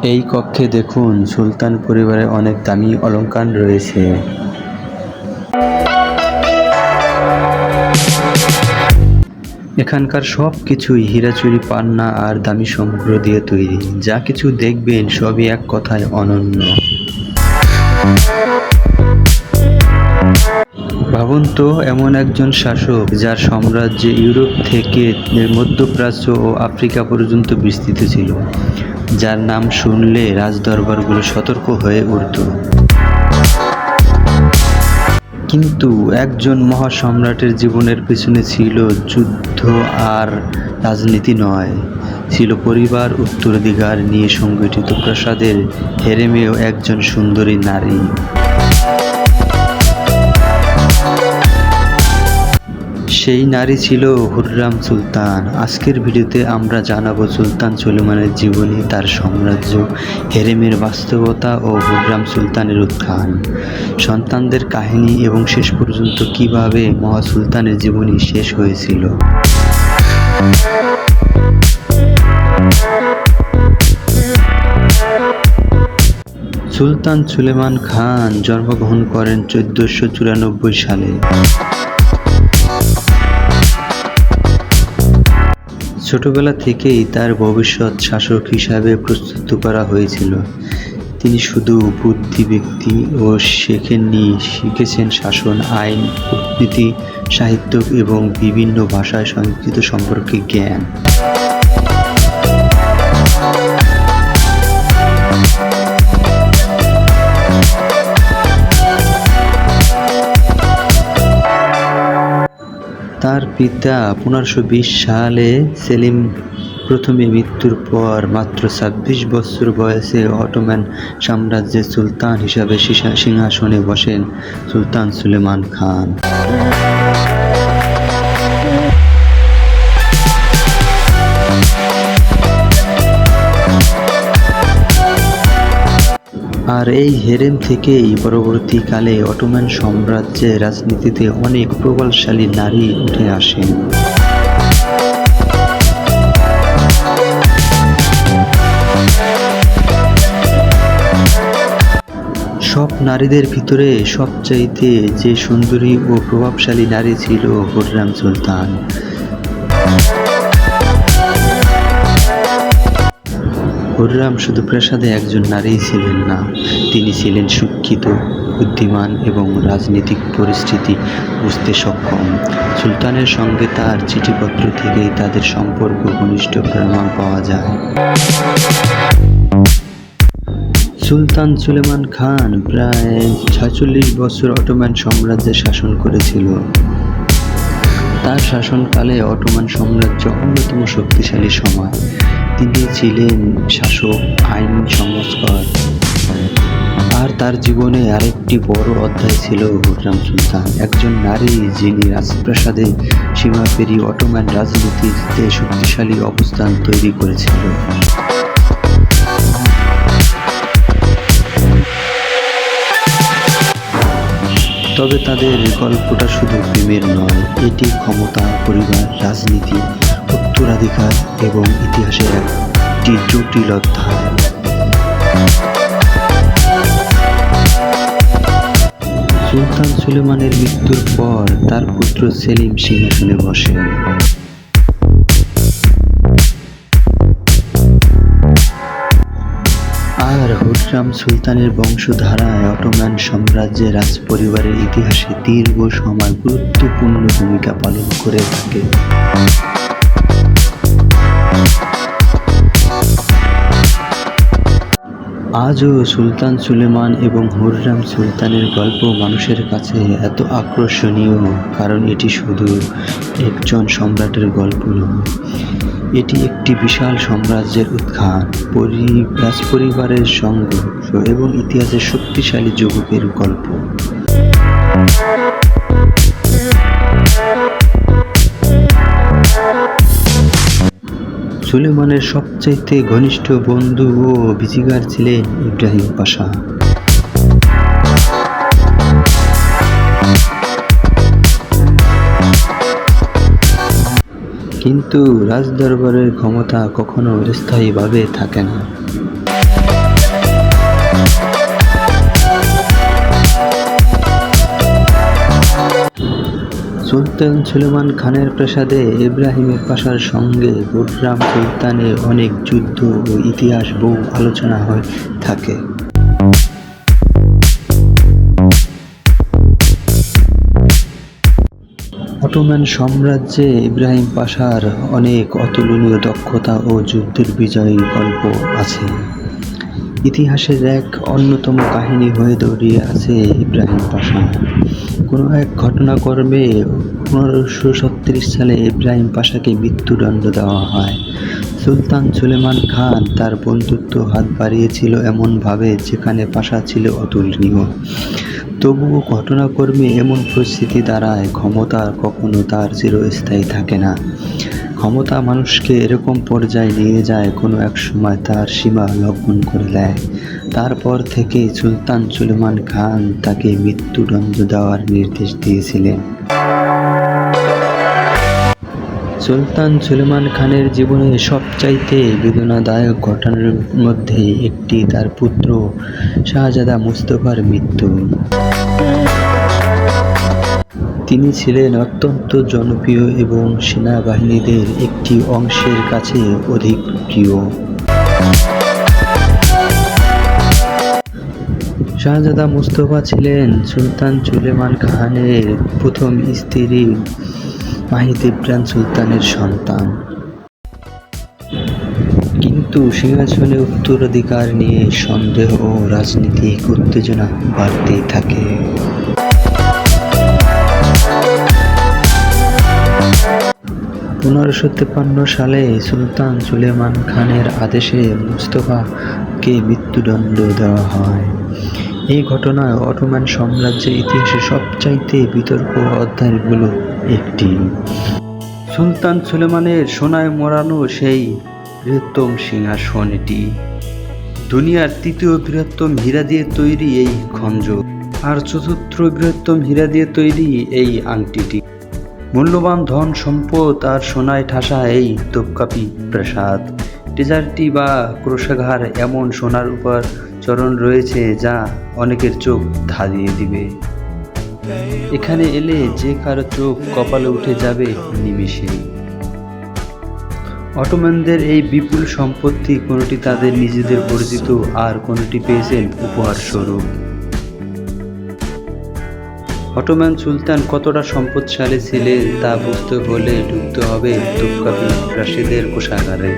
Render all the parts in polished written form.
এই কক্ষে দেখুন সুলতান পরিবারের অনেক দামি অলংকার রয়েছে। এখানকার সব কিছুই হীরাচুরি পান্না আর দামি সমুদ্র দিয়ে তৈরি। যা কিছু দেখবেন সবই এক কথায় অনন্য। ভাবুন তো, এমন একজন শাসক যার সাম্রাজ্য ইউরোপ থেকে মধ্যপ্রাচ্য ও আফ্রিকা পর্যন্ত বিস্তৃত ছিল, যার নাম শুনলে রাজদরবারগুলো সতর্ক হয়ে উঠত। কিন্তু একজন মহাসম্রাটের জীবনের পেছনে ছিল যুদ্ধ আর রাজনীতি নয়, ছিল পরিবার, উত্তরাধিকার নিয়ে সংগঠিত প্রাসাদের হেরেমেও একজন সুন্দরী নারী। সেই নারী ছিল হুররাম সুলতান। আজকের ভিডিওতে আমরা জানাবো সুলতান সুলেমানের জীবনী, তার সাম্রাজ্য, হেরেমের বাস্তবতা ও হুররাম সুলতানের উত্থান, সন্তানদের কাহিনী এবং শেষ পর্যন্ত কিভাবে মহা সুলতানের জীবনী শেষ হয়েছিল। সুলতান সুলেমান খান জন্মগ্রহণ করেন 1494 সালে। ছোটবেলা থেকেই তার ভবিষ্যৎ শাসক হিসাবে প্রস্তুত করা হয়েছিল। তিনি শুধু বুদ্ধি ব্যক্তি ও শিখেছেন শাসন, আইন, কূটনীতি, সাহিত্য এবং বিভিন্ন ভাষায় সংস্কৃত সম্পর্কে জ্ঞান। তার পিতা 1520 সালে সেলিম প্রথমে মৃত্যুর পর মাত্র 26 বছর বয়সে অটোমান সাম্রাজ্যের সুলতান হিসাবে সিংহাসনে বসেন সুলতান সুলেমান খান। আর এই হেরেম থেকেই পরবর্তীকালে অটোমান সাম্রাজ্যের রাজনীতিতে অনেক প্রভাবশালী নারী উঠে আসেন। সব নারীদের ভিতরে সবচাইতে যে সুন্দরী ও প্রভাবশালী নারী ছিল হুররাম সুলতান। হুররাম শুধু প্রাসাদে একজন নারীই ছিলেন না, তিনি ছিলেন শিক্ষিত, বুদ্ধিমান এবং রাজনৈতিক পরিস্থিতি বুঝতে সক্ষম। সুলতানের সঙ্গে তার চিঠিপত্র থেকেই তাদের সম্পর্ক ঘনিষ্ঠ প্রমাণ পাওয়া যায়। সুলতান সুলেমান খান প্রায় 46 বছর অটোমান সাম্রাজ্যে শাসন করেছিল। তার শাসনকালে অটোমান সাম্রাজ্য অন্যতম শক্তিশালী সময়। তিনি ছিলেন শাসক, আইন সংস্কার, আর তার জীবনে আরেকটি বড় অধ্যায় ছিল হুররাম সুলতান, একজন নারী যিনি রাজপ্রাসাদে সীমা পেরিয়ে অটোমান রাজনীতিতে শক্তিশালী অবস্থান তৈরি করেছিল। তবে তাদের গল্পটা শুধু প্রেমের নয়, এটি ক্ষমতা, পরিবার, রাজনীতি, উত্তরাধিকার এবং ইতিহাসের একটি জটিল অধ্যায়। সুলতান সুলেমানের মৃত্যুর পর তার পুত্র সেলিম সিংহাসনে বসেন। আর হুররাম সুলতানের বংশধারায় অটোমান সাম্রাজ্যের রাজপরিবারের ইতিহাসে দীর্ঘ সময় গুরুত্বপূর্ণ ভূমিকা পালন করে থাকে। আজও সুলতান সুলেমান এবং হুররাম সুলতানের গল্প মানুষের কাছে এত আকর্ষণীয়, কারণ এটি শুধু একজন সম্রাটের গল্প নয়, এটি একটি বিশাল সাম্রাজ্যের উত্থান, রাজপরিবারের সংঘর্ষ এবং ইতিহাসের শক্তিশালী যুবকের গল্প। সুলেমানের সবচাইতে ঘনিষ্ঠ বন্ধু ও ভিজিগার ছিলেন ইব্রাহিম পাশা। কিন্তু রাজদরবারের ক্ষমতা কখনো স্থায়ীভাবে থাকে না। সুলতান সুলেমান খানের প্রাসাদে ইব্রাহিমের পাশার সঙ্গে খুররাম সুলতানের অনেক যুদ্ধ ও ইতিহাস বহু আলোচনা হয়ে থাকে। অটোমান সাম্রাজ্যে ইব্রাহিম পাশার অনেক অতুলনীয় দক্ষতা ও যুদ্ধের বিজয়ী গল্প আছে। ইতিহাসের এক অন্যতম কাহিনী হয়ে দাঁড়িয়ে আছে ইব্রাহিম পাশা। কোনো এক ঘটনাক্রমে 1536 সালে ইব্রাহিম পাশাকে মৃত্যুদণ্ড দেওয়া হয়। সুলতান সুলেমান খান তার বন্ধুত্ব হাত বাড়িয়েছিল এমনভাবে যেখানে পাশা ছিল অতুলনীয়। তবুও ঘটনাক্রমে এমন পরিস্থিতি দাঁড়ায়, ক্ষমতা কখনো তার চিরস্থায়ী থাকে না। ক্ষমতা মানুষকে এরকম পর্যায়ে নিয়ে যায় কোনো এক সময় তার সীমা লঙ্ঘন করে দেয়। তারপর থেকে সুলতান সুলেমান খান তাকে মৃত্যুদণ্ড দেওয়ার নির্দেশ দিয়েছিলেন। সুলতান সুলেমান খানের জীবনে সবচাইতে বেদনাদায়ক ঘটনার মধ্যে একটি তার পুত্র শাহজাদা মুস্তফার মৃত্যু। তিনি ছিলেন অত্যন্ত জনপ্রিয় এবং সেনাবাহিনীদের একটি অংশের কাছে অধিক প্রিয়। শাহজাদা মুস্তফা ছিলেন সুলতান সুলেমান খানের প্রথম স্ত্রী মাহিতেবরান সুলতানের সন্তান। কিন্তু সিংহাসনে উত্তরাধিকার নিয়ে সন্দেহ ও রাজনৈতিক উত্তেজনা বাড়তেই থাকে। 1553 সালে সুলতান সুলেমান খানের আদেশে মুস্তফাকে মৃত্যুদণ্ড দেওয়া হয়। এই ঘটনায় অটোমান সাম্রাজ্যের ইতিহাসে সবচাইতে বিতর্ক অধ্যায়গুলো একটি। সুলতান সুলেমানের সোনায় মোড়ানো সেই বৃহত্তম সিংহাসন এটি। দুনিয়ার তৃতীয় বৃহত্তম হীরা দিয়ে তৈরি এই খঞ্জর, আর চতুর্থ বৃহত্তম হীরা দিয়ে তৈরি এই আংটিটি। মূল্যবান ধন সম্পদ আর সোনায় ঠাসা এই তোপকাপি প্রাসাদ, ট্রেজারটি বা কোষাগার এমন সোনার উপর চরণ রয়েছে যা অনেকের চোখ ধাঁধিয়ে দিবে। এখানে এলে যে কারো চোখ কপালে উঠে যাবে নিমেষেই। অটোমানদের এই বিপুল সম্পত্তি কোনোটি তাদের নিজেদের অর্জিত, আর কোনোটি পেয়েছেন উপহার স্বরূপ। অটোমান সুলতান কতটা সম্পদশালী ছিলেন তা বুঝতে হলে ঢুকতে হবে তোপকাপি প্রাসাদের কোষাগারে।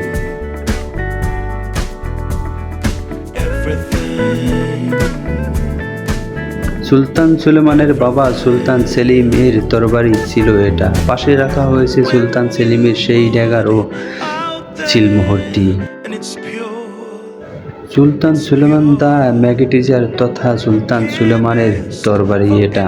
সুলতান সুলেমানের বাবা সুলতান সেলিম এর তরবারি ছিল এটা। পাশে রাখা হয়েছে সুলতান সেলিমের সেই ড্যাগার ও চিলমোহরটি। সুলতান সুলেমান দা ম্যাগনেটাইজার তথা সুলতান সুলেমানের তরবারি এটা।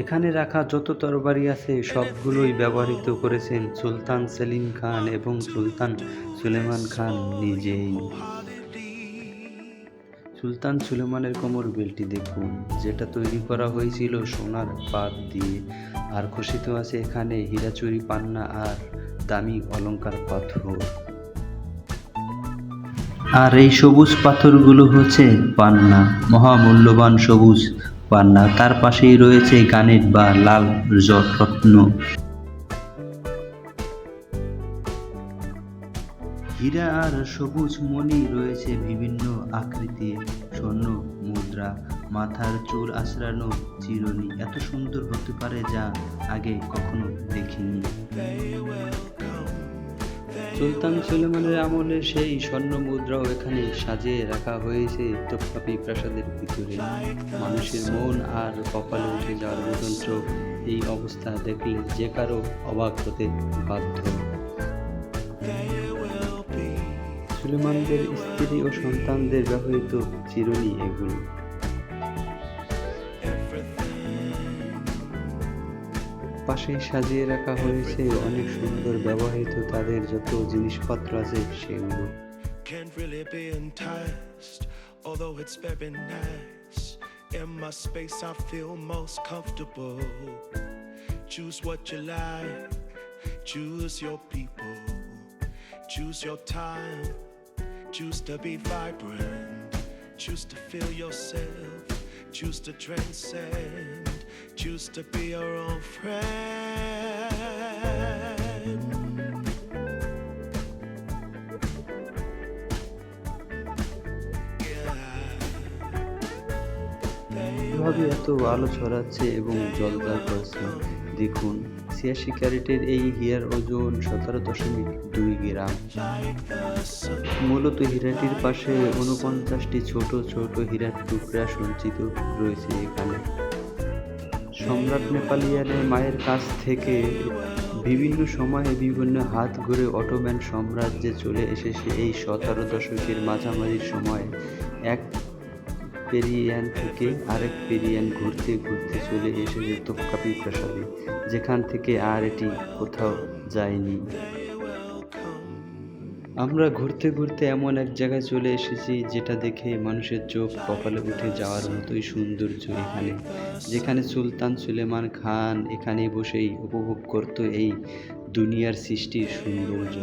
এখানে রাখা যত তরবারি আছে সবগুলোই ব্যবহৃত করেছেন সুলতান সেলিম খান এবং সুলতান সুলেমান খান নিজেই। সুলতান সুলেমানের কোমর বেল্টটি দেখুন, যেটা তৈরি করা হয়েছিল সোনার পাত দিয়ে, আর খচিত আছে এখানে হীরাচুরি পান্না আর দামি অলংকার পাথর। আর এই সবুজ পাথরগুলো হচ্ছে পান্না, মহামূল্যবান সবুজ পান্না। তার পাশেই রয়েছে গানেট বা লাল রত্ন। হীরা আর সবুজ মণি রয়েছে বিভিন্ন আকৃতির, স্বর্ণ মুদ্রা, মাথার চুল আঁচড়ানো চিরুনি এত সুন্দর হতে পারে যা আগে কখনো দেখিনি। সুলতান সুলেমানের আমলে সেই স্বর্ণ মুদ্রাও এখানে সাজিয়ে রাখা হয়েছে তোপকাপি প্রাসাদের ভিতরে। মানুষের মন আর কপালে উঠে যাওয়ার মতন চোখ এই অবস্থা দেখলে যে কারো অবাক হতে বাধ্য। সুলেমানদের স্ত্রী ও সন্তানদের ব্যবহৃত চিরুনি এগুলো। পাশে সাজিয়ে রাখা হয়েছে অনেক সুন্দর ব্যবহৃত তাদের যত জিনিসপত্র আছে সেগুলো। Can't really be enticed, although it's very nice. In my space I feel most comfortable. Choose what you like, choose your people, choose your time, choose to be vibrant, choose to feel yourself, choose to transcend. choose to be your own friend. কিভাবে এত আলো ছড়াচ্ছে এবং জ্বলজ্বল করছে দেখুন। ৮৬ ক্যারেটের এই হীরার ওজন ১৭.২ গ্রাম। মূলত হীরাটির পাশে ৪৯টি ছোট ছোট হীরার টুকরা সঞ্চিত রয়েছে এখানে। সম্রাট নেপোলিয়নের মায়ের কাছ থেকে বিভিন্ন সময়ে বিভিন্ন হাত ঘুরে অটোম্যান সাম্রাজ্যে চলে এসেছে এই ১৭ দশকের মাঝামাঝি সময়ে। এক পেরিয়ান থেকে আরেক পেরিয়ান ঘুরতে ঘুরতে চলে এসেছে তোপকাপি প্রাসাদে, যেখান থেকে আর এটি কোথাও যায়নি। আমরা ঘুরতে ঘুরতে এমন এক জায়গায় চলে এসেছি যেটা দেখে মানুষের চোখ কপালে উঠে যাওয়ার মতোই সৌন্দর্য এখানে, যেখানে সুলতান সুলেমান খান এখানে বসেই উপভোগ করত এই দুনিয়ার সৃষ্টির সৌন্দর্য।